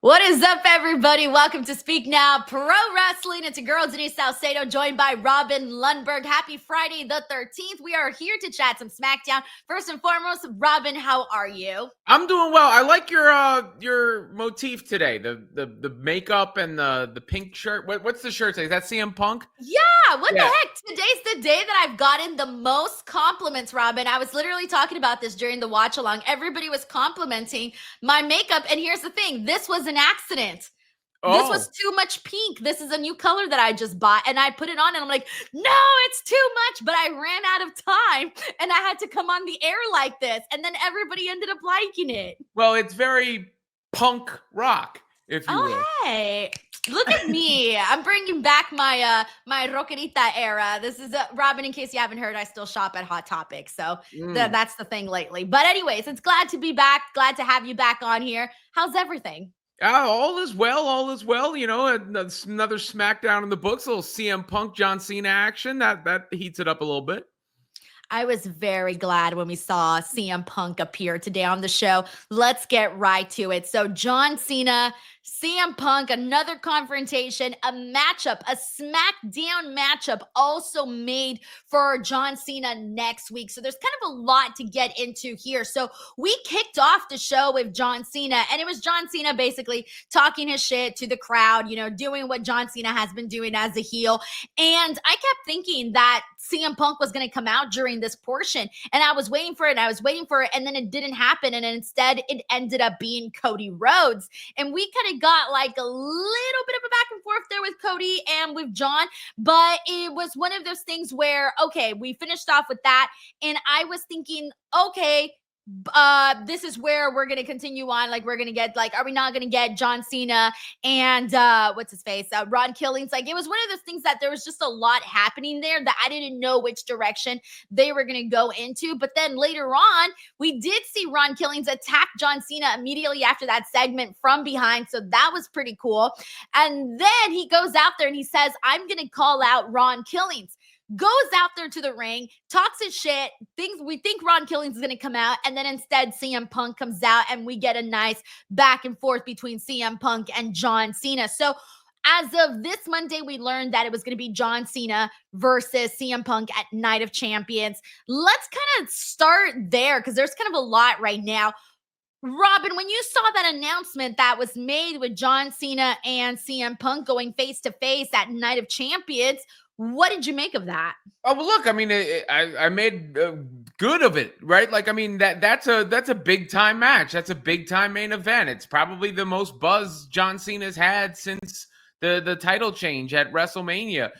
What is up, everybody? Welcome to Speak Now Pro Wrestling. It's a girl, Denise Salcedo, joined by Robin Lundberg. Happy Friday the 13th. We are here to chat some SmackDown. First and foremost, Robin, how are you? I'm doing well. I like your motif today. The makeup and the pink shirt. What's the shirt say? Is that CM Punk? Yeah, what the heck? Today's the day that I've gotten the most compliments, Robin. I was literally talking about this during the watch along. Everybody was complimenting my makeup. And here's the thing, this was an accident. This was too much pink. This is a new color that I just bought, and I put it on and I'm like, no, it's too much. But I ran out of time and I had to come on the air like this. And then everybody ended up liking it. Well, it's very punk rock, if you will. Hey, look at me. I'm bringing back my my rockerita era. This is Robin, in case you haven't heard, I still shop at Hot Topic. So that's the thing lately. But anyways, it's glad to be back. Glad to have you back on here. How's everything? All is well. All is well. You know, another SmackDown in the books. A little CM Punk, John Cena action. That heats it up a little bit. I was very glad when we saw CM Punk appear today on the show. Let's get right to it. So John Cena, CM Punk, another confrontation, a matchup, a SmackDown matchup also made for John Cena next week. So there's kind of a lot to get into here. So we kicked off the show with John Cena, and it was John Cena basically talking his shit to the crowd, you know, doing what John Cena has been doing as a heel. And I kept thinking that CM Punk was going to come out during this portion, and I was waiting for it, and then it didn't happen, and instead it ended up being Cody Rhodes. And we kind of got like a little bit of a back and forth there with Cody and with John, but it was one of those things where, okay, we finished off with that, and I was thinking, okay, this is where we're gonna continue on. Like, we're gonna get, like, are we not gonna get John Cena and what's his face, Ron Killings? Like, it was one of those things that there was just a lot happening there that I didn't know which direction they were gonna go into. But then later on, we did see Ron Killings attack John Cena immediately after that segment from behind, so that was pretty cool. And then he goes out there and he says, I'm gonna call out Ron Killings. Goes out there to the ring, talks his shit, we think Ron Killings is going to come out, and then instead CM Punk comes out, and we get a nice back and forth between CM Punk and John Cena. So as of this Monday, we learned that it was going to be John Cena versus CM Punk at Night of Champions. Let's kind of start there, because there's kind of a lot right now. Robin, when you saw that announcement that was made with John Cena and CM Punk going face to face at Night of Champions, what did you make of that? Oh, well, look, I mean, I made good of it, right? Like, I mean, that's a big time match. That's a big time main event. It's probably the most buzz John Cena's had since the title change at WrestleMania.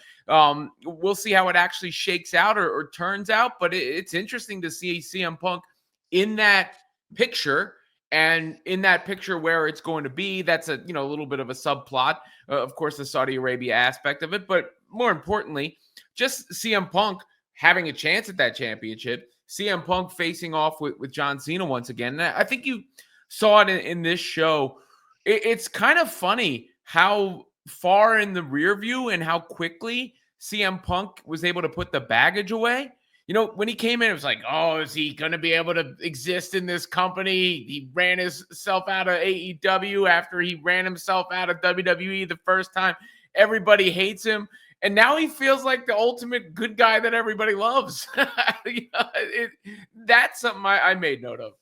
We'll see how it actually shakes out or turns out, but it's interesting to see CM Punk in that picture. And in that picture where it's going to be, that's a little bit of a subplot, of course, the Saudi Arabia aspect of it. But more importantly, just CM Punk having a chance at that championship, CM Punk facing off with John Cena once again. And I think you saw it in this show. It's kind of funny how far in the rear view and how quickly CM Punk was able to put the baggage away. You know, when he came in, it was like, oh, is he going to be able to exist in this company? He ran himself out of AEW after he ran himself out of WWE the first time. Everybody hates him. And now he feels like the ultimate good guy that everybody loves. That's something I made note of.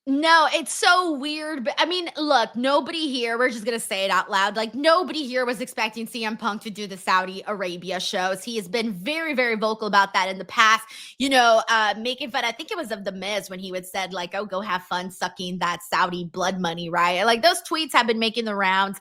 No, it's so weird. But I mean, look, nobody here, we're just going to say it out loud. Like, nobody here was expecting CM Punk to do the Saudi Arabia shows. He has been very, very vocal about that in the past, making fun. I think it was of The Miz when he would said, like, oh, go have fun sucking that Saudi blood money, right? Like, those tweets have been making the rounds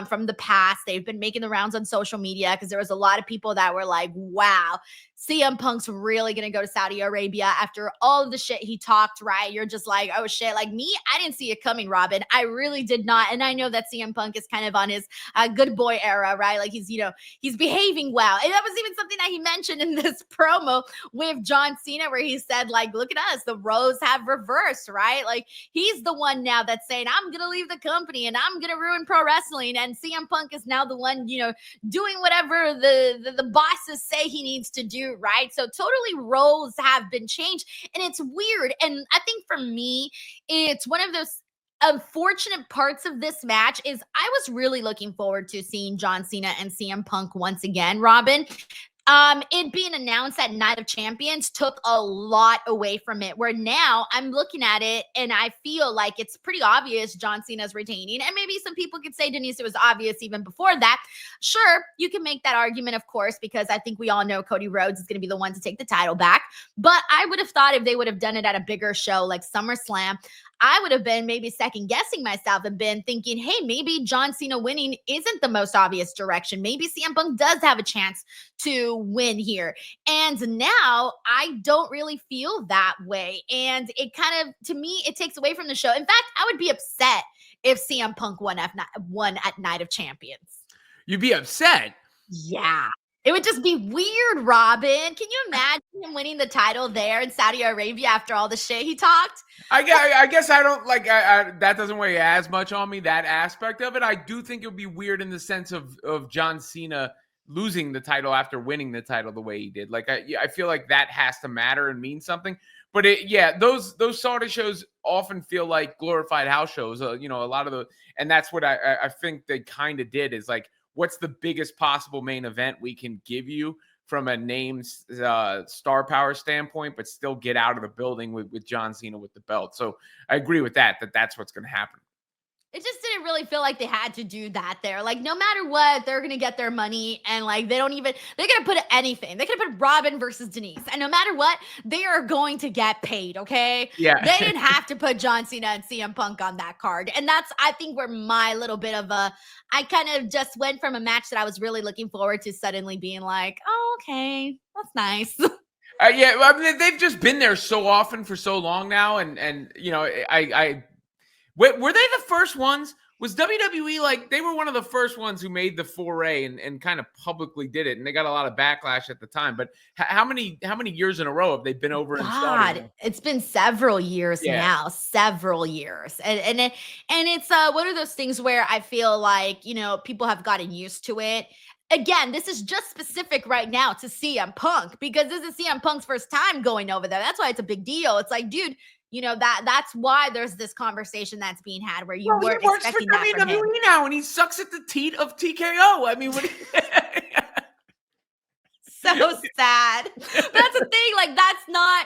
from the past. They've been making the rounds on social media because there was a lot of people that were like, wow, CM Punk's really going to go to Saudi Arabia after all of the shit he talked, right? You're just like, oh shit. Like me, I didn't see it coming, Robin. I really did not. And I know that CM Punk is kind of on his good boy era, right? Like he's behaving well. And that was even something that he mentioned in this promo with John Cena, where he said, like, look at us, the roles have reversed, right? Like he's the one now that's saying, I'm going to leave the company and I'm going to ruin pro wrestling. And CM Punk is now the one, doing whatever the bosses say he needs to do, right? So totally roles have been changed, and it's weird. And I think for me, it's one of those, unfortunate parts of this match is I was really looking forward to seeing John Cena and CM Punk once again, Robin. It being announced at Night of Champions took a lot away from it, where now I'm looking at it and I feel like it's pretty obvious John Cena's retaining. And maybe some people could say, Denise, it was obvious even before that. Sure, you can make that argument, of course, because I think we all know Cody Rhodes is going to be the one to take the title back. But I would have thought if they would have done it at a bigger show like SummerSlam, I would have been maybe second guessing myself and been thinking, hey, maybe John Cena winning isn't the most obvious direction. Maybe CM Punk does have a chance to win here. And now I don't really feel that way. And it kind of, to me, it takes away from the show. In fact, I would be upset if CM Punk won at Night of Champions. You'd be upset? Yeah. It would just be weird, Robin. Can you imagine him winning the title there in Saudi Arabia after all the shit he talked? I guess I don't like that doesn't weigh as much on me, that aspect of it. I do think it would be weird in the sense of John Cena losing the title after winning the title the way he did. Like I feel like that has to matter and mean something. But those Saudi shows often feel like glorified house shows. A lot of and that's what I think they kind of did is like, what's the biggest possible main event we can give you from a named star power standpoint, but still get out of the building with John Cena with the belt. So I agree with that's what's going to happen. It just didn't really feel like they had to do that there. Like, no matter what, they're going to get their money. And like, they're going to put anything. They're going to put Robin versus Denise. And no matter what, they are going to get paid. Okay. Yeah. They didn't have to put John Cena and CM Punk on that card. And that's, I think, where my little bit of I kind of just went from a match that I was really looking forward to suddenly being like, oh, okay, that's nice. Yeah. I mean, they've just been there so often for so long now. And were they the first ones? Was WWE like they were one of the first ones who made the foray and kind of publicly did it, and they got a lot of backlash at the time. But how many years in a row have they been over in Saudi? It's been several years now, several years, and it's one of those things where I feel like people have gotten used to it. Again, this is just specific right now to CM Punk because this is CM Punk's first time going over there. That's why it's a big deal. It's like, dude. That's why there's this conversation that's being had where you weren't expecting that from him. Now, and he sucks at the teat of TKO. I mean, so sad. That's the thing. Like, that's not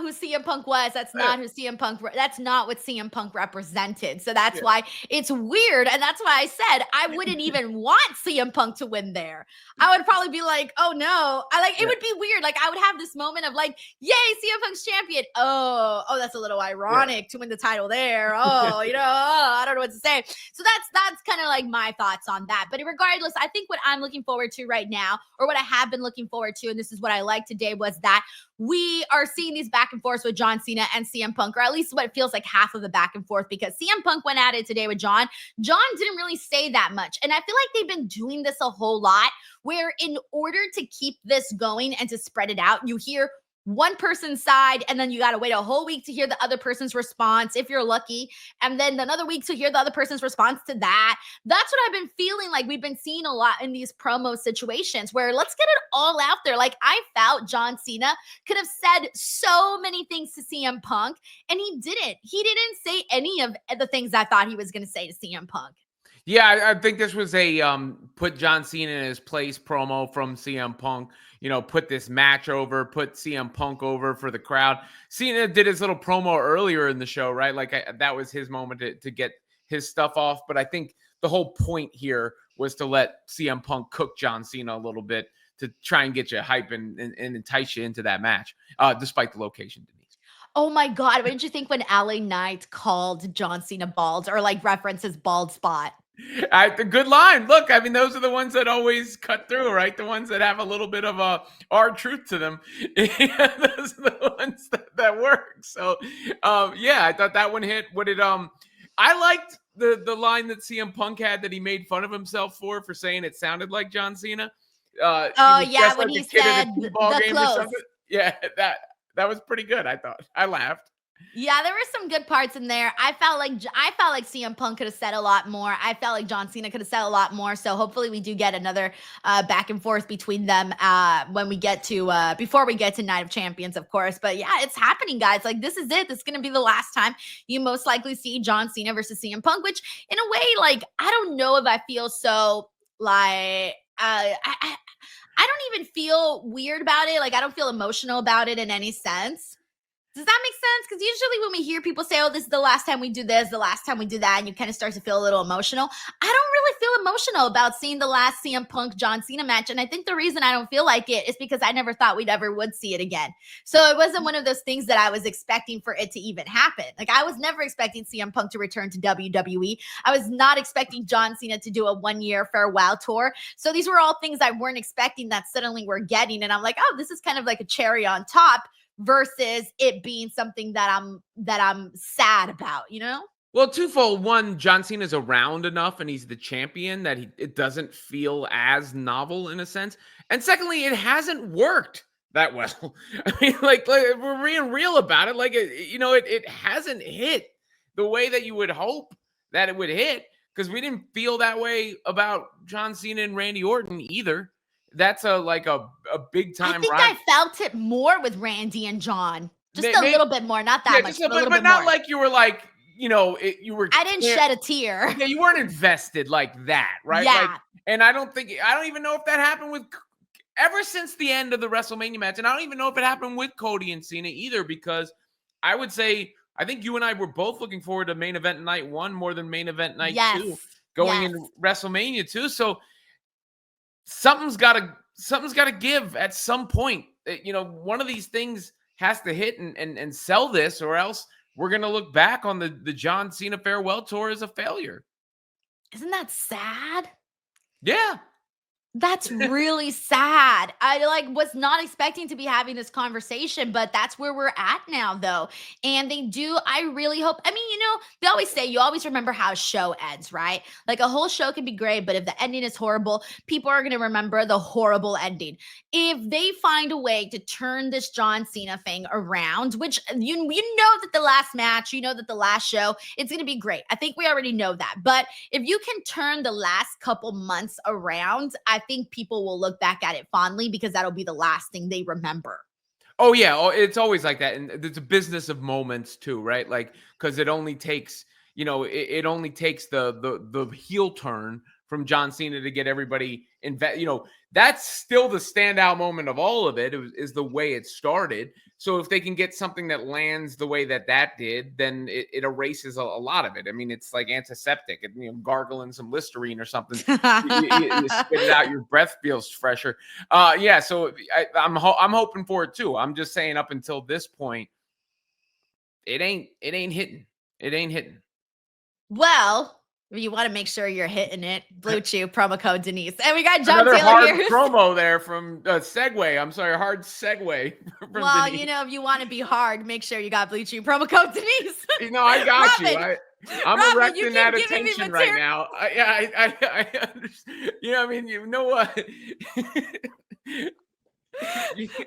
who CM Punk was. That's not who CM Punk. That's not what CM Punk represented. So that's why it's weird. And that's why I said I wouldn't even want CM Punk to win there. I would probably be like, oh no. It would be weird. Like I would have this moment of like, yay, CM Punk's champion. Oh, that's a little ironic to win the title there. Oh, I don't know what to say. So that's kind of like my thoughts on that. But regardless, I think what I'm looking forward to right now, or what I have been looking forward to, and this is what I like today, was that we are seeing these back and forths with John Cena and CM Punk, or at least what feels like half of the back and forth, because CM Punk went at it today with John. John didn't really say that much. And I feel like they've been doing this a whole lot, where in order to keep this going and to spread it out, you hear one person's side, and then you got to wait a whole week to hear the other person's response, if you're lucky, and then another week to hear the other person's response to that. That's what I've been feeling like we've been seeing a lot in these promo situations, where let's get it all out there. Like, I felt John Cena could have said so many things to CM Punk, and he didn't. He didn't say any of the things I thought he was going to say to CM Punk. Yeah, I think this was a put John Cena in his place promo from CM Punk. Put this match over, put CM Punk over for the crowd. Cena did his little promo earlier in the show, right? Like that was his moment to get his stuff off. But I think the whole point here was to let CM Punk cook John Cena a little bit to try and get you hype and entice you into that match, despite the location, Denise. Oh my God. What did you think when LA Knight called John Cena bald, or like references bald spot? The good line. Look, I mean, those are the ones that always cut through, right? The ones that have a little bit of our truth to them. Those are the ones that work. So, I thought that one hit. I liked the line that CM Punk had that he made fun of himself for saying it sounded like John Cena. When he said the clothes. Yeah, that was pretty good. I thought. I laughed. Yeah, there were some good parts in there. I felt like CM Punk could have said a lot more. I felt like John Cena could have said a lot more. So hopefully we do get another back and forth between them when we get to before we get to Night of Champions, of course. But yeah, it's happening, guys. Like this is it. This is gonna be the last time you most likely see John Cena versus CM Punk. Which, in a way, like I don't know if I feel so like I don't even feel weird about it. Like I don't feel emotional about it in any sense. Does that make sense? Because usually when we hear people say, oh, this is the last time we do this, the last time we do that, and you kind of start to feel a little emotional, I don't really feel emotional about seeing the last CM Punk John Cena match. And I think the reason I don't feel like it is because I never thought we'd ever would see it again. So it wasn't one of those things that I was expecting for it to even happen. Like I was never expecting CM Punk to return to WWE. I was not expecting John Cena to do a 1-year farewell tour. So these were all things I weren't expecting that suddenly we're getting. And I'm like, oh, this is kind of like a cherry on top versus it being something that I'm sad about, you know? Well, twofold. One, John Cena's around enough and he's the champion that it doesn't feel as novel in a sense. And secondly, it hasn't worked that well. I mean, like if we're being real about it. Like, it hasn't hit the way that you would hope that it would hit because we didn't feel that way about John Cena and Randy Orton either. That's a big time. I think I felt it more with Randy and John, just a Maybe, little bit more, not that much, but a little but bit not more. like you were like you were. I didn't shed a tear. Yeah, you weren't invested like that, right? Yeah. Like, and I don't even know if that happened with ever since the end of the WrestleMania match, and I don't even know if it happened with Cody and Cena either, because I would say I think you and I were both looking forward to main event night 1 more than main event night 2 going into WrestleMania 2. So something's got to give at some point. One of these things has to hit and sell this, or else we're going to look back on the John Cena farewell tour as a failure. Isn't that sad? Yeah. That's really sad. I was not expecting to be having this conversation, but that's where we're at now though. And I really hope, they always say you always remember how a show ends, right? Like a whole show can be great, but if the ending is horrible, people are going to remember the horrible ending. If they find a way to turn this John Cena thing around, which you know that the last match, that the last show, it's going to be great. I think we already know that. But if you can turn the last couple months around, I think people will look back at it fondly because that'll be the last thing they remember. Oh yeah, it's always like that, and there's a business of moments too, right? Like because it only takes, it only takes the heel turn from John Cena to get everybody that's still the standout moment of all of it is the way it started. So if they can get something that lands the way that did, then it erases a lot of it. I mean, it's like antiseptic, gargling some Listerine or something. you spit it out, your breath feels fresher. Yeah. So I'm hoping for it too. I'm just saying up until this point, it ain't hitting. It ain't hitting. Well, if you want to make sure you're hitting it, Blue Chew, promo code Denise. And we got John Another Taylor hard here. promo there from segue. I'm sorry, hard segue. Well, Denise. if you want to be hard, make sure you got Blue Chew, promo code Denise. I got Robin, you. I'm Robin, erecting that attention right now. I understand. You know what?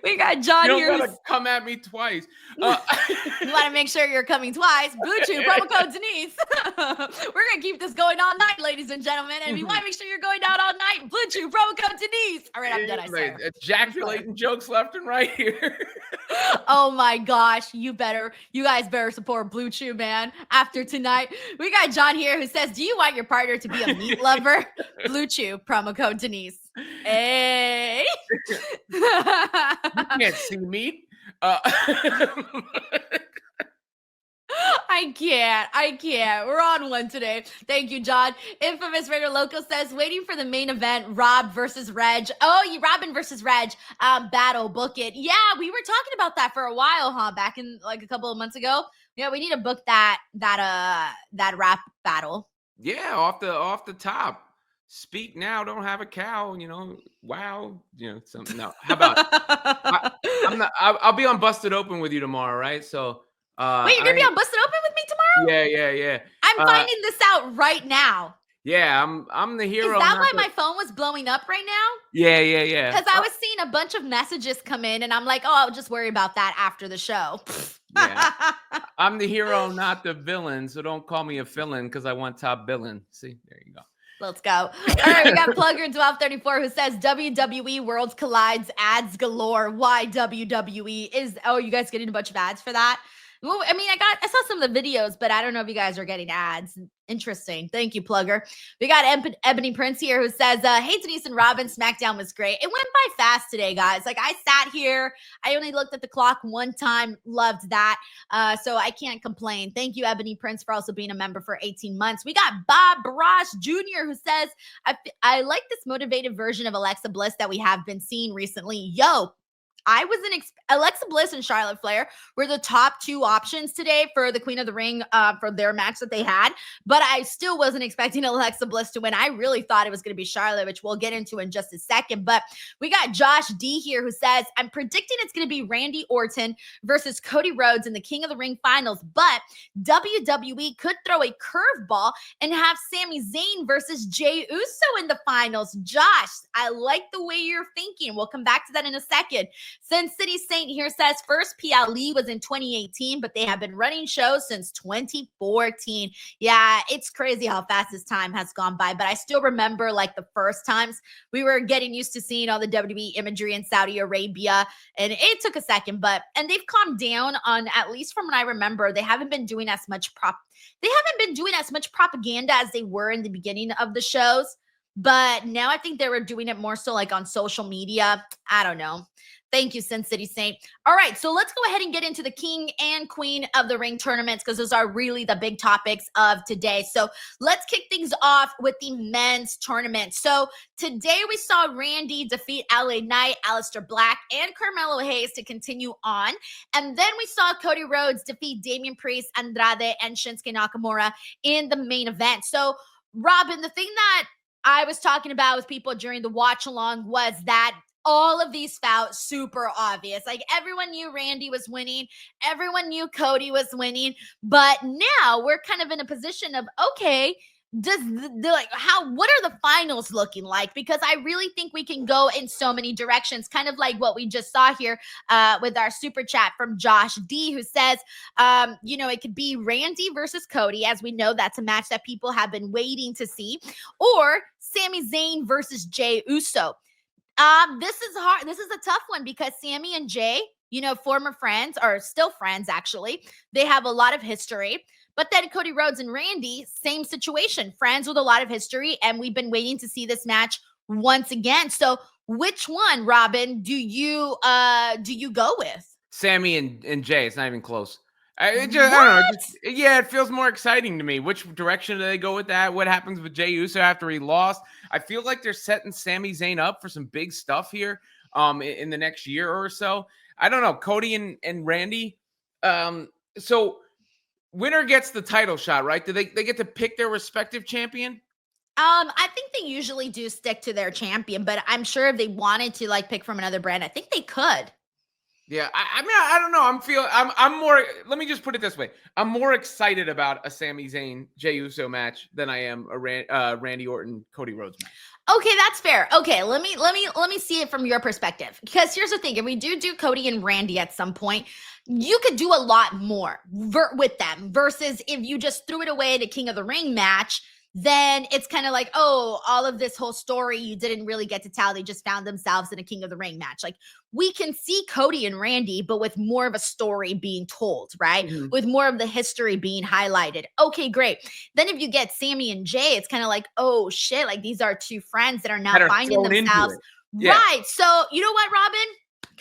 We got John you here. You gotta come at me twice. You want to make sure you're coming twice. Blue Chew, promo code Denise. We're gonna keep this going all night, ladies and gentlemen. And if you want to make sure you're going out all night, Blue Chew, promo code Denise. All right, I'm done. I swear. Ejaculating jokes left and right here. Oh my gosh, you guys better support Blue Chew, man. After tonight, we got John here who says, "Do you want your partner to be a meat lover?" Blue Chew, promo code Denise. Hey. You can't see meat. I can't. We're on one today. Thank you, John. Infamous Raider Loco says, waiting for the main event, Rob versus Reg. Oh, Robin versus Reg battle, book it. Yeah, we were talking about that for a while, huh? Back in a couple of months ago. Yeah, we need to book that rap battle. Yeah, off the top. Speak now, don't have a cow. Wow. Something. No, how about? I'll be on Busted Open with you tomorrow, right? So. Wait, you're gonna be on Busted Open with me tomorrow? Yeah. I'm finding this out right now. Yeah, I'm the hero. Is that Not why the... my phone was blowing up right now? Yeah. Because I was seeing a bunch of messages come in, and I'm like, oh, I'll just worry about that after the show. Yeah. I'm the hero, not the villain. So don't call me a villain because I want top billing. See, there you go. Let's go. All right, we got Plugger 1234 who says WWE Worlds Collides ads galore. Why WWE is? Oh, you guys getting a bunch of ads for that? Well, I mean, I saw some of the videos, but I don't know if you guys are getting ads. Interesting. Thank you, Plugger. We got Ebony Prince here who says, hey, Denise and Robin, SmackDown was great. It went by fast today, guys. Like, I sat here. I only looked at the clock one time. Loved that. So I can't complain. Thank you, Ebony Prince, for also being a member for 18 months. We got Bob Barash Jr. who says, I like this motivated version of Alexa Bliss that we have been seeing recently. Yo, I wasn't Alexa Bliss and Charlotte Flair were the top two options today for the Queen of the Ring for their match that they had, but I still wasn't expecting Alexa Bliss to win. I really thought it was going to be Charlotte, which we'll get into in just a second. But we got Josh D here who says, I'm predicting it's going to be Randy Orton versus Cody Rhodes in the King of the Ring finals, but WWE could throw a curveball and have Sami Zayn versus Jey Uso in the finals. Josh, I like the way you're thinking. We'll come back to that in a second. Sin City Saint here says first PLE was in 2018, but they have been running shows since 2014. Yeah, it's crazy how fast this time has gone by, but I still remember like the first times we were getting used to seeing all the WWE imagery in Saudi Arabia, and it took a second, and they've calmed down on, at least from what I remember, they haven't been doing as much propaganda as they were in the beginning of the shows, but now I think they were doing it more so like on social media. I don't know. Thank you, Sin City Saint. All right, so let's go ahead and get into the King and Queen of the Ring tournaments because those are really the big topics of today. So let's kick things off with the men's tournament. So today we saw Randy defeat LA Knight, Aleister Black, and Carmelo Hayes to continue on. And then we saw Cody Rhodes defeat Damian Priest, Andrade, and Shinsuke Nakamura in the main event. So, Robin, the thing that I was talking about with people during the watch along was that all of these felt super obvious. Like everyone knew Randy was winning. Everyone knew Cody was winning. But now we're kind of in a position of, okay, what are the finals looking like? Because I really think we can go in so many directions, kind of like what we just saw here with our super chat from Josh D, who says, it could be Randy versus Cody, as we know that's a match that people have been waiting to see, or Sami Zayn versus Jey Uso. This is hard. This is a tough one because Sami and Jey, former friends, or still friends, actually. They have a lot of history. But then Cody Rhodes and Randy, same situation, friends with a lot of history. And we've been waiting to see this match once again. So which one, Robin, do you go with? Sami and Jey. It's not even close. I don't know. It feels more exciting to me. Which direction do they go with that? What happens with Jey Uso after he lost? I feel like they're setting Sami Zayn up for some big stuff here in the next year or so. I don't know. Cody and Randy. So winner gets the title shot, right? Do they get to pick their respective champion? I think they usually do stick to their champion, but I'm sure if they wanted to like pick from another brand, I think they could. Yeah, I mean, I don't know. I'm more. Let me just put it this way: I'm more excited about a Sami Zayn Jey Uso match than I am a Randy Orton Cody Rhodes match. Okay, that's fair. Okay, let me see it from your perspective. Because here's the thing: if we do Cody and Randy at some point, you could do a lot more with them versus if you just threw it away at a King of the Ring match. Then it's kind of like, oh, all of this whole story you didn't really get to tell. They just found themselves in a King of the Ring match. Like we can see Cody and Randy, but with more of a story being told, right? Mm-hmm. With more of the history being highlighted. Okay, great. Then if you get Sami and Jey, it's kind of like, oh shit, like these are two friends that are now finding themselves. Yeah. Right. So you know what, Robin?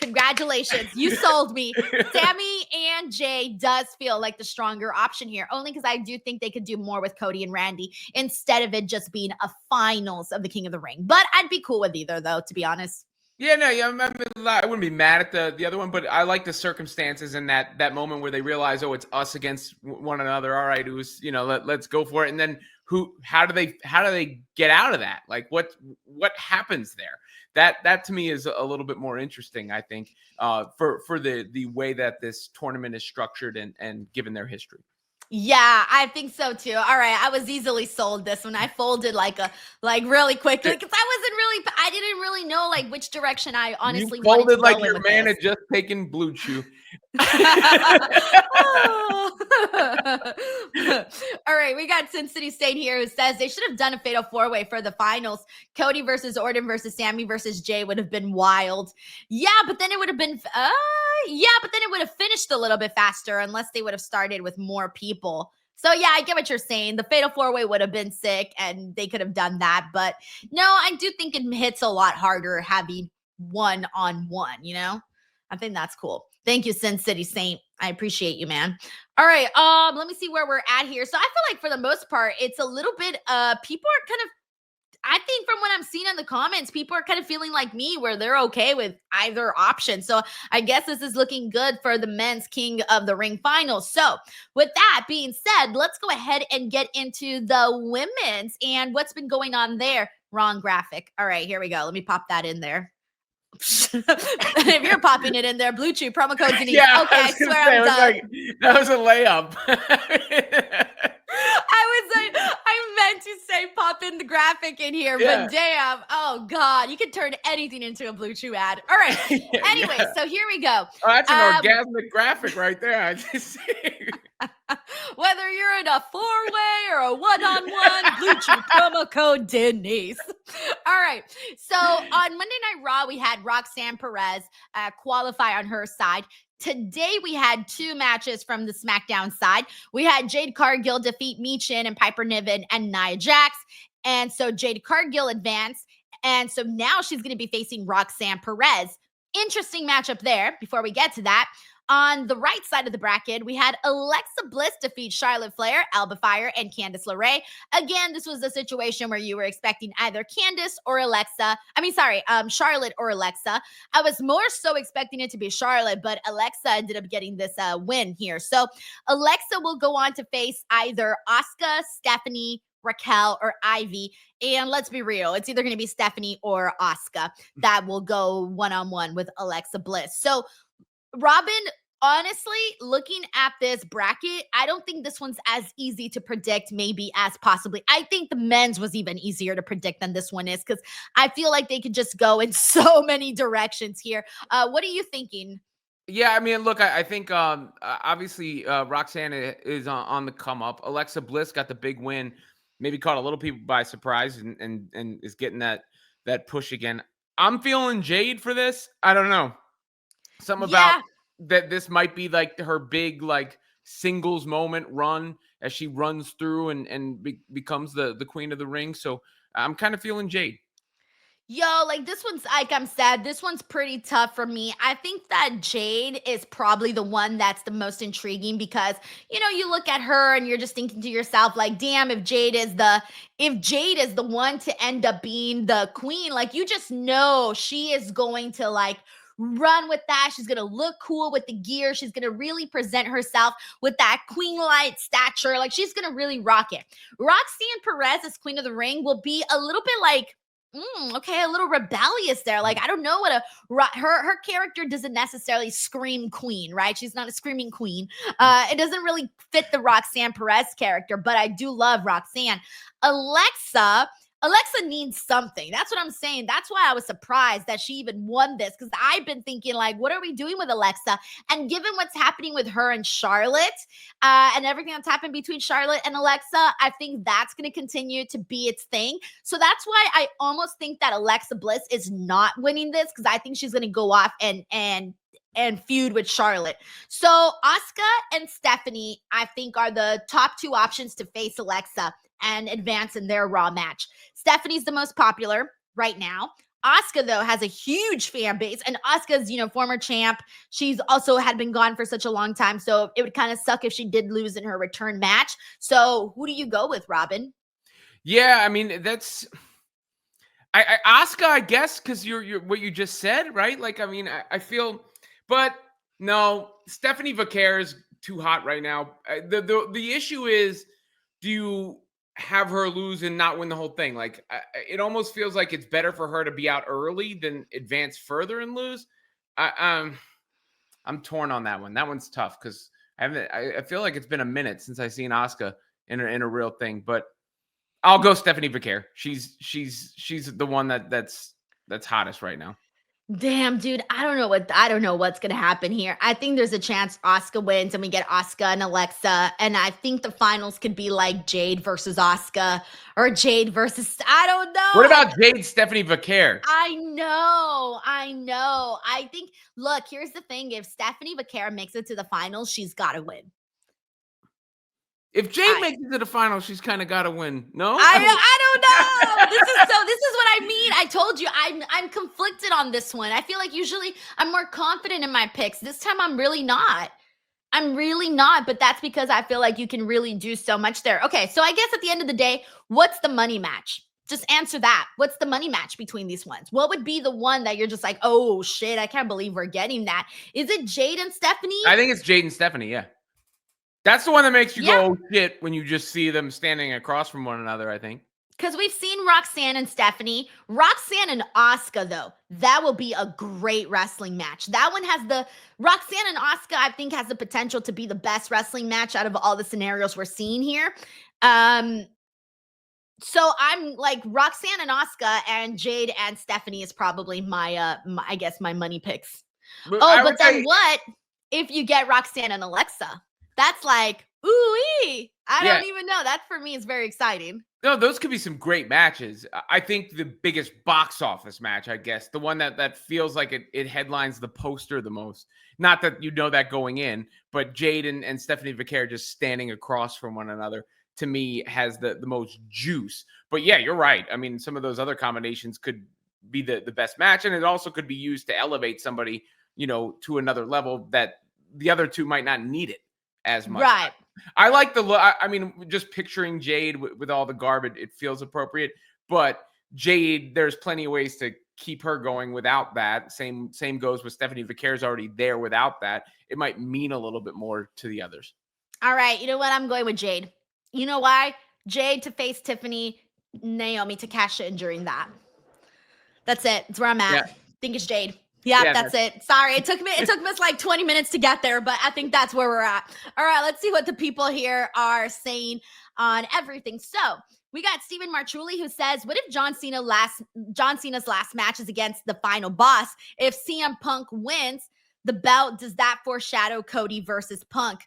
Congratulations. You sold me. Sami and Jey does feel like the stronger option here, only because I do think they could do more with Cody and Randy instead of it just being a finals of the King of the Ring. But I'd be cool with either, though, to be honest. Yeah, no, I wouldn't be mad at the other one, but I like the circumstances in that moment where they realize, oh, it's us against one another. All right, it was, let's go for it. And then how do they get out of that? Like what happens there? That to me is a little bit more interesting, I think, for the way that this tournament is structured and given their history. Yeah, I think so too. All right, I was easily sold this one. I folded like really quickly because I didn't really know like which direction I You honestly wanted to folded like go in your with man this. had just taken Blue Chew. Oh. All right, we got Sin City State here who says they should have done a fatal four-way for the finals. Cody versus Orton versus Sammy versus Jay would have been wild. Yeah, but then it would have been but then it would have finished a little bit faster unless they would have started with more people. So yeah, I get what you're saying. The fatal four-way would have been sick and they could have done that, but no, I do think it hits a lot harder having one-on-one, you know? I think that's cool. Thank you, Sin City Saint. I appreciate you, man. All right. Let me see where we're at here. So I feel like for the most part, it's a little bit people are kind of, I think from what I'm seeing in the comments, people are kind of feeling like me where they're okay with either option. So I guess this is looking good for the men's King of the Ring finals. So with that being said, let's go ahead and get into the women's and what's been going on there. Wrong graphic. All right, here we go. Let me pop that in there. If you're popping it in there, Blue Chew promo code Denise. Yeah, Okay, I swear I'm done. like, that was a layup. I meant to say pop in the graphic in here, Yeah. but damn, oh god, you can turn anything into a Blue Chew ad. All right. Anyway, Yeah. so here we go. Oh, that's an orgasmic graphic right there. I just Whether you're in a four-way or a one-on-one, Blue Chew promo code Denise. All right. So on Monday Night Raw, we had Roxanne Perez qualify on her side. Today, we had two matches from the SmackDown side. We had Jade Cargill defeat Michin and Piper Niven and Nia Jax. And so Jade Cargill advanced. And so now she's going to be facing Roxanne Perez. Interesting matchup there. Before we get to that, on the right side of the bracket, we had Alexa Bliss defeat Charlotte Flair, Alba Fire, and Candice LeRae. Again, this was a situation where you were expecting either Candice or Charlotte or Alexa. I was more so expecting it to be Charlotte, but Alexa ended up getting this win here. So Alexa will go on to face either Asuka, Stephanie, Raquel, or Ivy. And let's be real, it's either going to be Stephanie or Asuka that will go one-on-one with Alexa Bliss. So Robin, honestly, looking at this bracket, I don't think this one's as easy to predict, maybe as possibly. I think the men's was even easier to predict than this one is because I feel like they could just go in so many directions here. What are you thinking? Yeah, I mean, look, I think obviously Roxanne is on the come up. Alexa Bliss got the big win, maybe caught a little people by surprise and is getting that push again. I'm feeling Jade for this. I don't know. Something about that this might be like her big like singles moment run as she runs through and becomes the queen of the ring. So I'm kind of feeling Jade. Yo, like this one's like I'm sad. This one's pretty tough for me. I think that Jade is probably the one that's the most intriguing because you look at her and you're just thinking to yourself, like, damn, if Jade is the one to end up being the queen, like you just know she is going to like run with that. She's gonna look cool with the gear. She's gonna really present herself with that queen-like stature. Like she's gonna really rock it. Roxanne Perez as Queen of the Ring will be a little bit like okay, a little rebellious there. Like, I don't know her character doesn't necessarily scream queen, right? She's not a screaming queen. It doesn't really fit the Roxanne Perez character, but I do love Roxanne. Alexa needs something. That's what I'm saying. That's why I was surprised that she even won this because I've been thinking, like, what are we doing with Alexa? And given what's happening with her and Charlotte and everything that's happened between Charlotte and Alexa, I think that's going to continue to be its thing. So that's why I almost think that Alexa Bliss is not winning this because I think she's going to go off and feud with Charlotte. So Asuka and Stephanie, I think, are the top two options to face Alexa and advance in their Raw match. Stephanie's the most popular right now. Asuka, though, has a huge fan base, and Asuka's, former champ. She's also had been gone for such a long time, so it would kind of suck if she did lose in her return match. So who do you go with, Robin? Yeah, I mean, that's Asuka, I guess, because you're what you just said, right? Like, I mean, I feel, but no, Stephanie Vaquer is too hot right now. The issue is, do you have her lose and not win the whole thing? Like, it almost feels like it's better for her to be out early than advance further and lose. I'm torn on that one. That one's tough because I feel like it's been a minute since I've seen Asuka in a real thing, but I'll go Stephanie Vicaire. She's the one that's hottest right now. Damn, dude, I don't know what's gonna happen here. I think there's a chance Asuka wins and we get Asuka and Alexa, and I think the finals could be like Jade versus Asuka or Jade versus I don't know. What about Jade Stephanie Vicaire? I know. I think look, here's the thing. If Stephanie Vicaire makes it to the finals, she's gotta win. If Jade makes it to the finals, she's kind of got to win. No, I don't know. This is what I mean. I told you I'm conflicted on this one. I feel like usually I'm more confident in my picks. This time I'm really not. But that's because I feel like you can really do so much there. Okay, so I guess at the end of the day, what's the money match? Just answer that. What's the money match between these ones? What would be the one that you're just like, oh shit, I can't believe we're getting that? Is it Jade and Stephanie? I think it's Jade and Stephanie, yeah. That's the one that makes you go, oh, shit, when you just see them standing across from one another, I think. Because we've seen Roxanne and Stephanie. Roxanne and Asuka, though, that will be a great wrestling match. That one has Roxanne and Asuka, I think, has the potential to be the best wrestling match out of all the scenarios we're seeing here. So I'm like Roxanne and Asuka, and Jade and Stephanie is probably my I guess my money picks. But then what if you get Roxanne and Alexa? That's like, ooh-wee. I don't even know. That for me is very exciting. No, those could be some great matches. I think the biggest box office match, I guess, the one that feels like it headlines the poster the most. Not that you know that going in, but Jade and Stephanie Vicaire just standing across from one another, to me, has the most juice. But yeah, you're right. I mean, some of those other combinations could be the best match, and it also could be used to elevate somebody, to another level that the other two might not need it as much. Right. I like the look. I mean, just picturing Jade with all the garbage, it feels appropriate. But Jade, there's plenty of ways to keep her going without that. Same goes with Stephanie Vicaire's already there without that. It might mean a little bit more to the others. All right. You know what? I'm going with Jade. You know why? Jade to face Tiffany, Naomi to cash in during that. That's it. That's where I'm at. Yeah. Think it's Jade. Yeah, that's it. Sorry, it took us like 20 minutes to get there, but I think that's where we're at. All right, let's see what the people here are saying on everything. So we got Stephen Marchuli who says, what if John Cena's last match is against the final boss? If CM Punk wins the belt, does that foreshadow Cody versus Punk?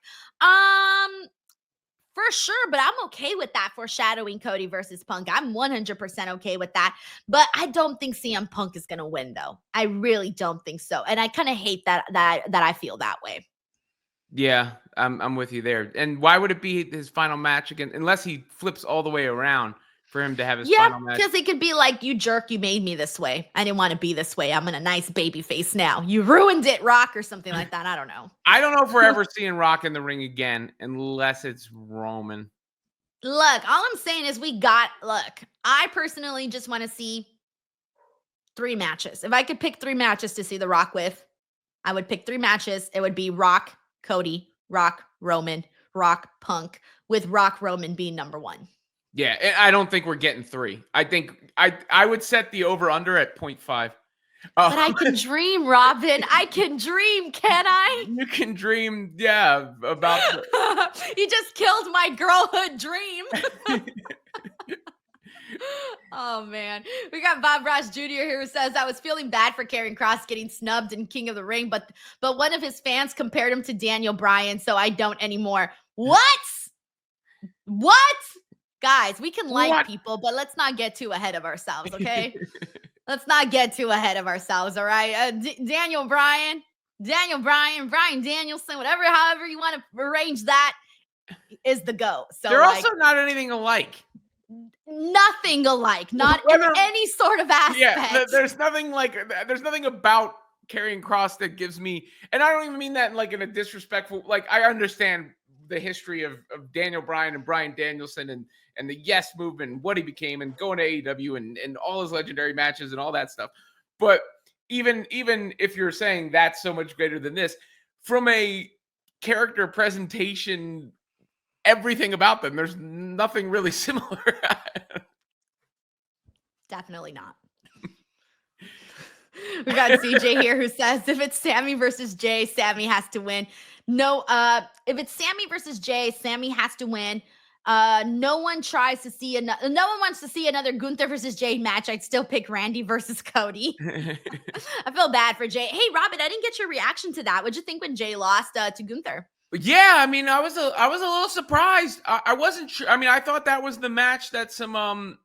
For sure, but I'm okay with that foreshadowing Cody versus Punk. I'm 100% okay with that, but I don't think CM Punk is going to win, though. I really don't think so, and I kind of hate that I feel that way. Yeah, I'm with you there. And why would it be his final match again, unless he flips all the way around for him to have his final match? Yeah, because it could be like, you jerk, you made me this way. I didn't want to be this way. I'm in a nice baby face now. You ruined it, Rock, or something like that. I don't know. I don't know if we're ever seeing Rock in the ring again, unless it's Roman. Look, all I'm saying is I personally just want to see 3 matches. If I could pick 3 matches to see The Rock with, I would pick 3 matches. It would be Rock, Cody, Rock, Roman, Rock, Punk, with Rock, Roman being number 1. Yeah, I don't think we're getting 3. I think I would set the over-under at 0.5. But I can dream, Robin. I can dream, can I? You can dream, yeah, about... You just killed my girlhood dream. Oh, man. We got Bob Ross Jr. here who says, I was feeling bad for Karrion Kross getting snubbed in King of the Ring, but one of his fans compared him to Daniel Bryan, so I don't anymore. What? Guys, we can like people, but let's not get too ahead of ourselves, okay? Let's not get too ahead of ourselves, all right? Daniel Bryan, Bryan Danielson, however you want to arrange that is the go. So they're also not anything alike. Nothing alike, not in any sort of aspect. Yeah, there's nothing about Karrion Kross that gives me, and I don't even mean that in a disrespectful, I understand the history of Daniel Bryan and Bryan Danielson and the Yes movement and what he became and going to AEW and all his legendary matches and all that stuff. But even if you're saying that's so much greater than this, from a character presentation, everything about them, there's nothing really similar. Definitely not. We got CJ here who says if it's Sammy versus Jay, Sammy has to win. No, if it's Sammy versus Jay, Sammy has to win. No one wants to see another Gunther versus Jay match. I'd still pick Randy versus Cody. I feel bad for Jay. Hey, Robin, I didn't get your reaction to that. What'd you think when Jay lost to Gunther? Yeah, I mean, I was a little surprised. I wasn't sure. I mean, I thought that was the match that some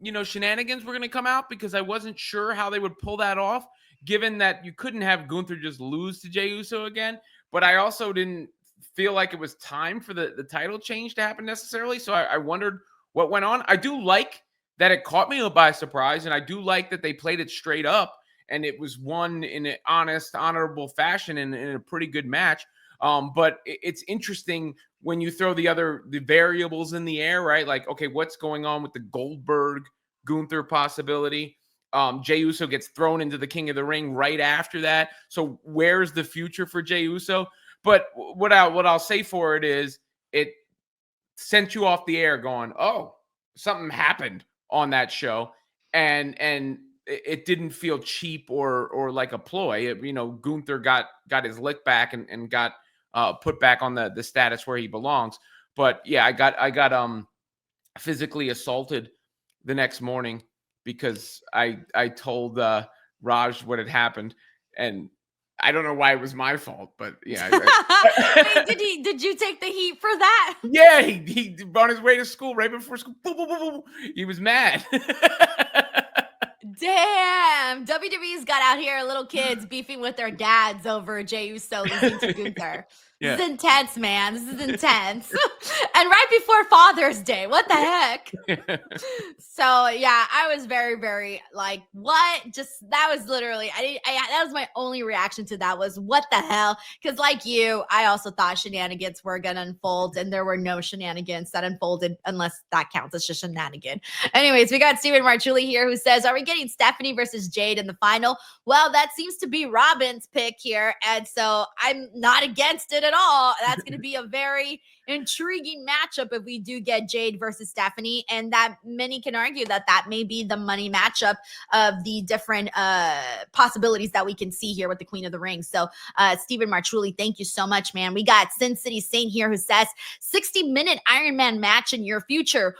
shenanigans were going to come out, because I wasn't sure how they would pull that off, given that you couldn't have Gunther just lose to Jey Uso again. But I also didn't feel like it was time for the title change to happen necessarily. So I wondered what went on. I do like that it caught me by surprise, and I do like that they played it straight up, and it was won in an honest, honorable fashion in a pretty good match. But it's interesting when you throw the variables in the air, right? Like, okay, what's going on with the Goldberg Gunther possibility? Jey Uso gets thrown into the King of the Ring right after that. So where's the future for Jey Uso? But what I'll say for it is, it sent you off the air going, oh, something happened on that show, and it didn't feel cheap or like a ploy. Gunther got his lick back and got put back on the status where he belongs. But yeah, I got physically assaulted the next morning because I told Raj what had happened, and I don't know why it was my fault, but yeah. Wait, did you take the heat for that? Yeah, he on his way to school right before school. Boom, boom, boom, boom. He was mad. Damn, WWE's got out here little kids beefing with their dads over Jey Uso losing to Gunther. Yeah. This is intense, man. This is intense. And right before Father's Day. What the heck? So yeah, I was very, very like, what? That was literally, that was my only reaction to that, was what the hell? Because like you, I also thought shenanigans were going to unfold, and there were no shenanigans that unfolded, unless that counts as just shenanigan. Anyways, we got Steven Marchulli here who says, are we getting Stephanie versus Jade in the final? Well, that seems to be Robin's pick here. And so I'm not against it at all. That's going to be a very intriguing matchup if we do get Jade versus Stephanie, and that many can argue that may be the money matchup of the different possibilities that we can see here with the Queen of the Ring. So Steven Marchulli, thank you so much, man. We got Sin City Saint here who says 60-minute Iron Man match in your future.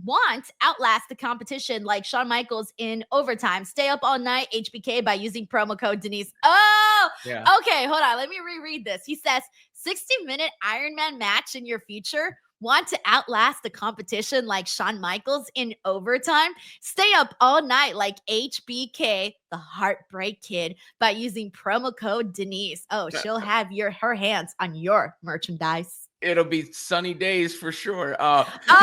Want outlast the competition like Shawn Michaels in overtime. Stay up all night, HBK, by using promo code Denise. Oh, yeah. Okay, hold on. Let me reread this. He says 60-minute Iron Man match in your future. Want to outlast the competition like Shawn Michaels in overtime? Stay up all night like HBK, the Heartbreak Kid, by using promo code Denise. Oh, she'll have her hands on your merchandise. It'll be sunny days for sure. Oh no!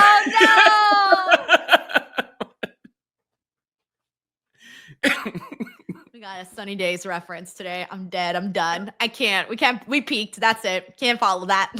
We got a Sunny Days reference today. I'm dead. I'm done. We peaked. That's it. Can't follow that.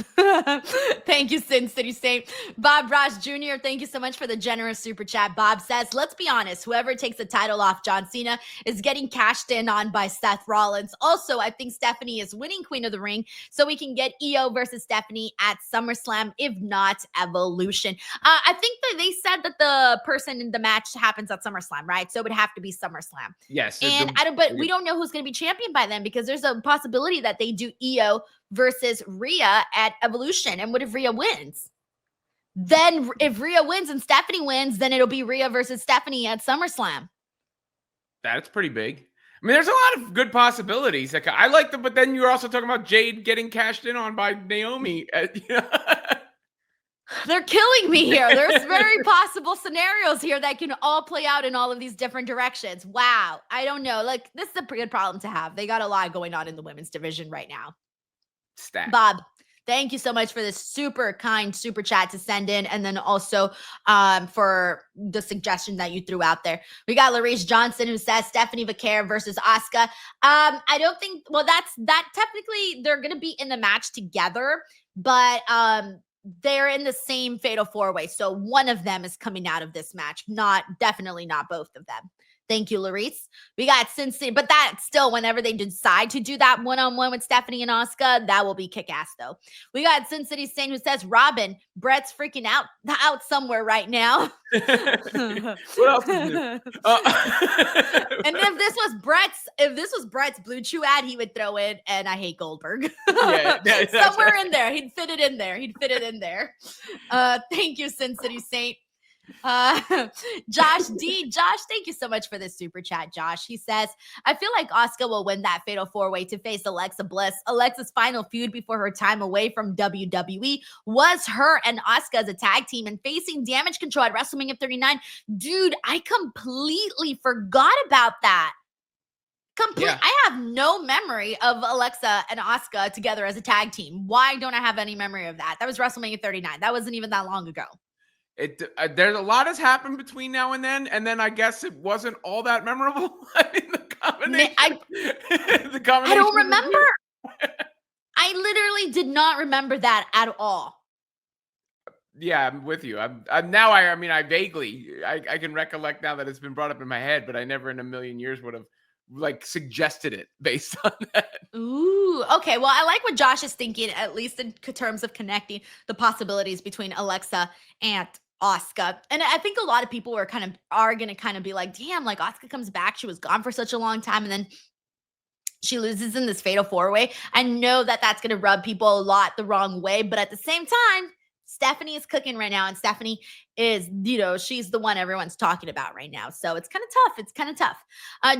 Thank you, Sin City Saint. Bob Ross Jr., thank you so much for the generous super chat. Bob says, let's be honest, whoever takes the title off John Cena is getting cashed in on by Seth Rollins. Also, I think Stephanie is winning Queen of the Ring, so we can get EO versus Stephanie at SummerSlam, if not Evolution. I think that they said that the person in the match happens at SummerSlam, right? So it would have to be SummerSlam. Yes. And but we don't know who's going to be champion by then, because there's a possibility that they do EO versus Rhea at Evolution. And what if Rhea wins? Then if Rhea wins and Stephanie wins, then it'll be Rhea versus Stephanie at SummerSlam. That's pretty big. I mean, there's a lot of good possibilities. Like, I like them, but then you're also talking about Jade getting cashed in on by Naomi. They're killing me here. There's very possible scenarios here that can all play out in all of these different directions. Wow. I don't know. Like, this is a pretty good problem to have. They got a lot going on in the women's division right now. Stat. Bob, thank you so much for this super kind super chat to send in, and then also for the suggestion that you threw out there. We got Larice Johnson who says Stephanie Vaquer versus Asuka. I don't think, well, that technically they're going to be in the match together, but they're in the same fatal four-way. So one of them is coming out of this match. Definitely not both of them. Thank you, Larice. We got Sin City, but that still, whenever they decide to do that one-on-one with Stephanie and Asuka, that will be kick-ass though. We got Sin City Saint who says, Robin, Brett's freaking out somewhere right now. What else is new? And if this was Brett's Blue Chew ad, he would throw in, and I hate Goldberg. Somewhere in there. He'd fit it in there. Thank you, Sin City Saint. Josh, thank you so much for this super chat. Josh, he says, I feel like Asuka will win that fatal 4-way to face Alexa Bliss. Alexa's final feud before her time away from WWE was her and Asuka as a tag team and facing Damage Control at WrestleMania 39. Dude, I completely forgot about that. I have no memory of Alexa and Asuka together as a tag team. Why don't I have any memory of that? That was WrestleMania 39. That wasn't even that long ago. There's a lot has happened between now and then I guess it wasn't all that memorable. I mean, the combination. I don't remember. I literally did not remember that at all. Yeah, I'm with you. I vaguely I can recollect now that it's been brought up in my head, but I never in a million years would have suggested it based on that. Ooh, okay. Well, I like what Josh is thinking, at least in terms of connecting the possibilities between Alexa and Asuka. And I think a lot of people are going to be like, damn, Asuka comes back. She was gone for such a long time. And then she loses in this fatal 4-way. I know that that's going to rub people a lot the wrong way. But at the same time, Stephanie is cooking right now. And Stephanie is, she's the one everyone's talking about right now. So it's kind of tough.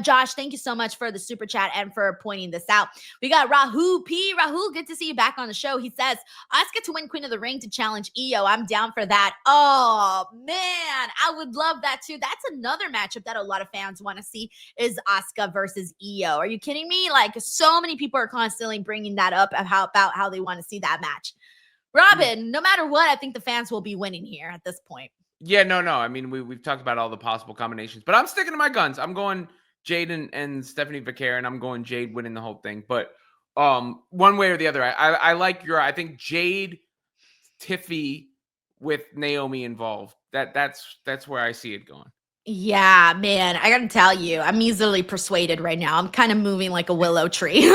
Josh, thank you so much for the super chat and for pointing this out. We got Rahul P. Rahul, good to see you back on the show. He says, Asuka to win Queen of the Ring to challenge Io. I'm down for that. Oh, man. I would love that too. That's another matchup that a lot of fans want to see is Asuka versus Io. Are you kidding me? So many people are constantly bringing that up about how they want to see that match. Robin, no matter what, I think the fans will be winning here at this point. Yeah, no. I mean, we've talked about all the possible combinations, but I'm sticking to my guns. I'm going Jade and Stephanie Vaquer, and I'm going Jade winning the whole thing. But one way or the other, I think Jade, Tiffy with Naomi involved. That's where I see it going. Yeah, man, I gotta tell you, I'm easily persuaded right now. I'm kind of moving like a willow tree.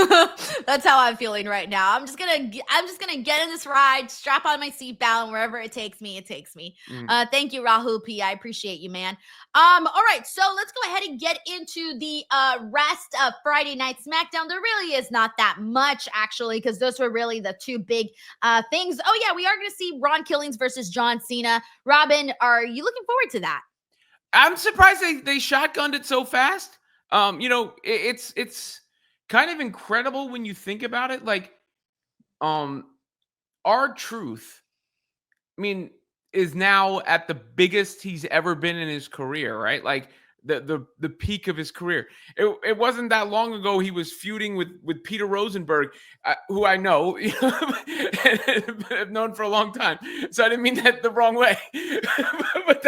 That's how I'm feeling right now. I'm just gonna get in this ride, strap on my seatbelt, and wherever it takes me, it takes me. Thank you, Rahul P. I appreciate you, man. All right, so let's go ahead and get into the rest of Friday Night Smackdown. There really is not that much, actually, because those were really the two big things. Oh yeah, we are gonna see Ron Killings versus John Cena. Robin, are you looking forward to that? I'm surprised they shotgunned it so fast. It's kind of incredible when you think about it. R-Truth, I mean, is now at the biggest he's ever been in his career, right? The peak of his career. It wasn't that long ago he was feuding with Peter Rosenberg, who I know, I've known for a long time. So I didn't mean that the wrong way. But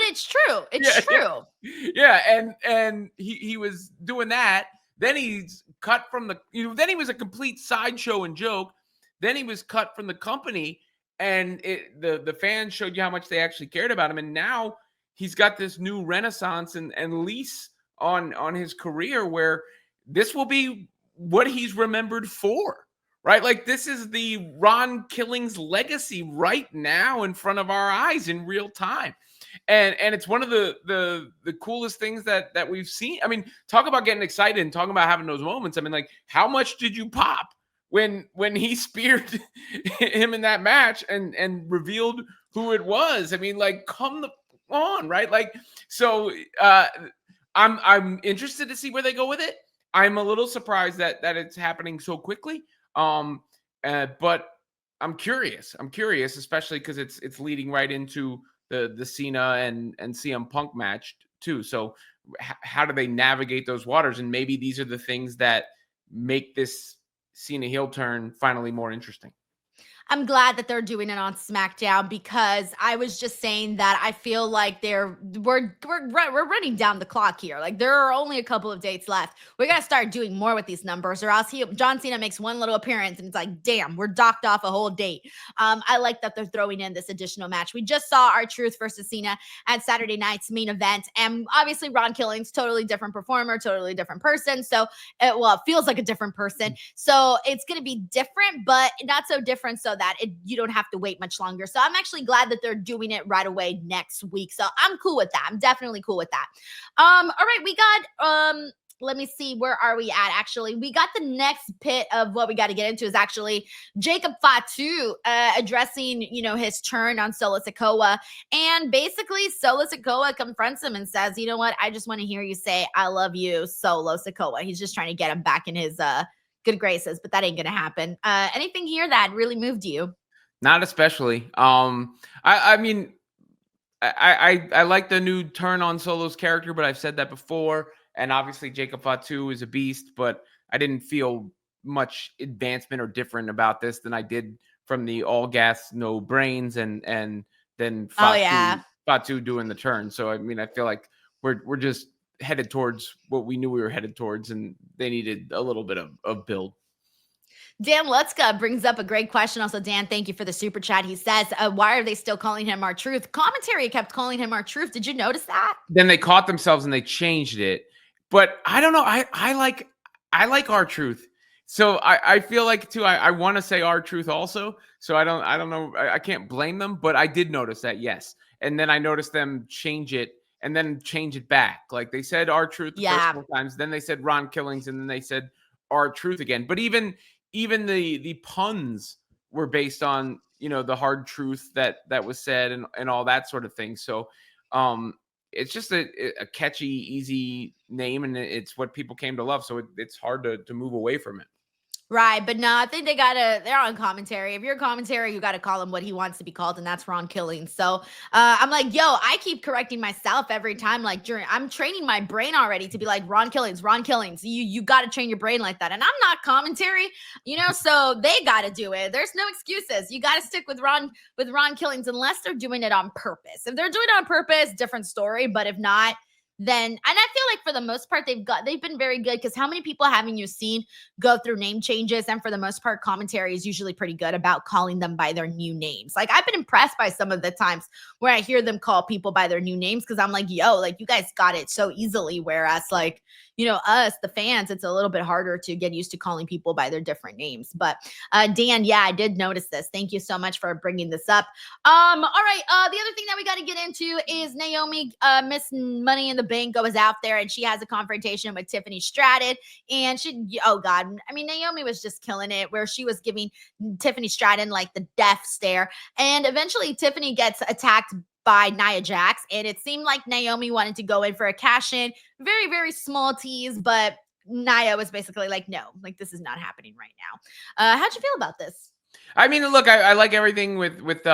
it's true. It's true. Yeah, and he was doing that. Then he's cut from then he was a complete sideshow and joke. Then he was cut from the company, and the fans showed you how much they actually cared about him. And now he's got this new renaissance and lease on his career where this will be what he's remembered for, right? This is the Ron Killings legacy right now in front of our eyes in real time. And it's one of the coolest things that we've seen. I mean, talk about getting excited and talking about having those moments. I mean, how much did you pop when he speared him in that match and revealed who it was? I mean, come on, right? So I'm interested to see where they go with it. I'm a little surprised that it's happening so quickly. But I'm curious, especially because it's leading right into the Cena and CM Punk match too. So how do they navigate those waters? And maybe these are the things that make this Cena heel turn finally more interesting. I'm glad that they're doing it on SmackDown because I was just saying that I feel like we're running down the clock here. Like there are only a couple of dates left. We got to start doing more with these numbers, or else John Cena makes one little appearance and it's like, damn, we're docked off a whole date. I like that they're throwing in this additional match. We just saw R-Truth versus Cena at Saturday night's main event, and obviously Ron Killings, totally different performer, totally different person. So it feels like a different person. So it's going to be different, but not so different so that you don't have to wait much longer. So I'm actually glad that they're doing it right away next week. So I'm cool with that. I'm definitely cool with that. All right, we got let me see, where are we at? Actually, we got the next pit of what we got to get into is actually Jacob Fatu addressing, his turn on Solo Sikoa. And basically, Solo Sikoa confronts him and says, you know what? I just want to hear you say, I love you, Solo Sikoa. He's just trying to get him back in his good graces, but that ain't gonna happen. Anything here that really moved you? Not especially. I mean, I like the new turn on Solo's character, but I've said that before. And obviously, Jacob Fatu is a beast, but I didn't feel much advancement or different about this than I did from the all gas, no brains, and then Fatu doing the turn. So I mean, I feel like we're just headed towards what we knew we were headed towards, and they needed a little bit of build. Dan Lutzka brings up a great question. Also, Dan, thank you for the super chat. He says, why are they still calling him R-Truth? Commentary kept calling him R-Truth. Did you notice that? Then they caught themselves and they changed it. But I don't know. I like R-Truth. So I feel like too, I want to say R-Truth also. So I don't know. I can't blame them, but I did notice that, yes. And then I noticed them change it and then change it back. Like they said R-Truth the first couple times, then they said Ron Killings, and then they said R-Truth again. But even the puns were based on, the hard truth that was said and all that sort of thing. So it's just a catchy, easy name, and it's what people came to love. So it's hard to move away from it. Right, but no, I think they're on commentary. If you're a commentary, you got to call him what he wants to be called, and that's Ron Killings. So I'm like, I keep correcting myself every time. Like I'm training my brain already to be like Ron Killings. You got to train your brain like that. And I'm not commentary, so they got to do it. There's no excuses. You got to stick with Ron Killings unless they're doing it on purpose. If they're doing it on purpose, different story. But if not, then, and I feel like for the most part, they've been very good, because how many people haven't you seen go through name changes? And for the most part, commentary is usually pretty good about calling them by their new names. Like I've been impressed by some of the times where I hear them call people by their new names, because I'm like, like you guys got it so easily. Whereas like, us, the fans, it's a little bit harder to get used to calling people by their different names. But Dan, I did notice this. Thank you so much for bringing this up. All right. The other thing that we got to get into is Naomi, Miss Money in the Bank, goes out there and she has a confrontation with Tiffany Stratton. And Naomi was just killing it, where she was giving Tiffany Stratton like the death stare. And eventually Tiffany gets attacked by Nia Jax, and it seemed like Naomi wanted to go in for a cash-in. Very, very small tease, but Nia was basically like, no, like this is not happening right now. How'd you feel about this? I mean, look, I like everything with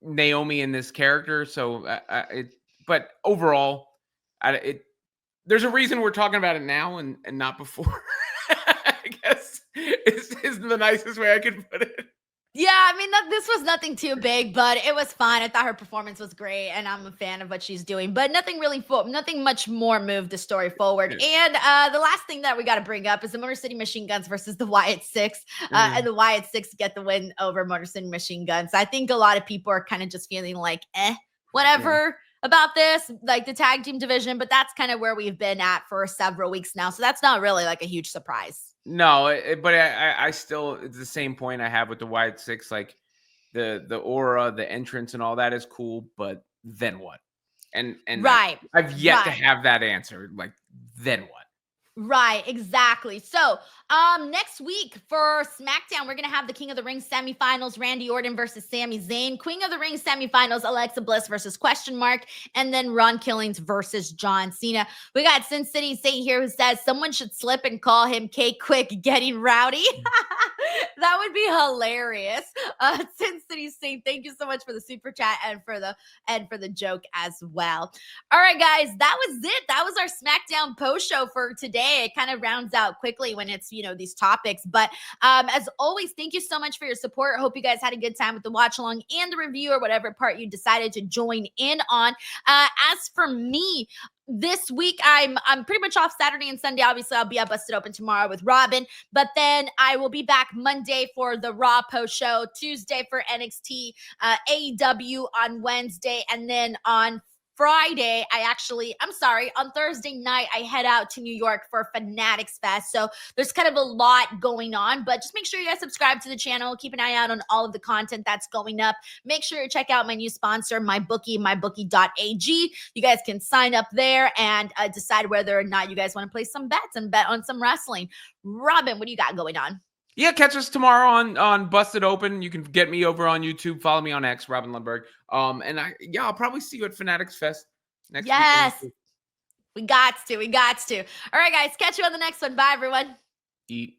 Naomi in this character. So, but overall, there's a reason we're talking about it now and not before. I guess is the nicest way I could put it. Yeah, I mean, this was nothing too big, but it was fine. I thought her performance was great, and I'm a fan of what she's doing. But nothing much more moved the story forward. And the last thing that we got to bring up is the Motor City Machine Guns versus the Wyatt Six. And the Wyatt Six get the win over Motor City Machine Guns. I think a lot of people are kind of just feeling like, whatever about this, like the tag team division. But that's kind of where we've been at for several weeks now. So that's not really like a huge surprise. No, but I still, it's the same point I have with the Wyatt Six. Like the aura, the entrance, and all that is cool, but then what? And right, I've yet to have that answer. Like then what? Right, exactly. So next week for SmackDown, we're going to have the King of the Ring semifinals, Randy Orton versus Sami Zayn. Queen of the Ring semifinals, Alexa Bliss versus Question Mark. And then Ron Killings versus John Cena. We got Sin City Saint here who says someone should slip and call him K-Quick getting rowdy. That would be hilarious. Sin City Saint, thank you so much for the super chat and for the joke as well. All right, guys, that was it. That was our SmackDown post show for today. It kind of rounds out quickly when it's these topics. But as always, thank you so much for your support. Hope you guys had a good time with the watch along and the review or whatever part you decided to join in on. As for me, this week I'm pretty much off Saturday and Sunday. Obviously, I'll be at Busted Open tomorrow with Robin, but then I will be back Monday for the Raw post show, Tuesday for NXT, AEW on Wednesday, and then on Friday, on Thursday night, I head out to New York for Fanatics Fest. So there's kind of a lot going on, but just make sure you guys subscribe to the channel. Keep an eye out on all of the content that's going up. Make sure you check out my new sponsor, MyBookie, mybookie.ag. You guys can sign up there and decide whether or not you guys want to play some bets and bet on some wrestling. Robin, what do you got going on? Yeah, catch us tomorrow on Busted Open. You can get me over on YouTube. Follow me on X, Robin Lundberg. And I'll probably see you at Fanatics Fest next week. Yes, we got to. All right, guys, catch you on the next one. Bye, everyone. Eat.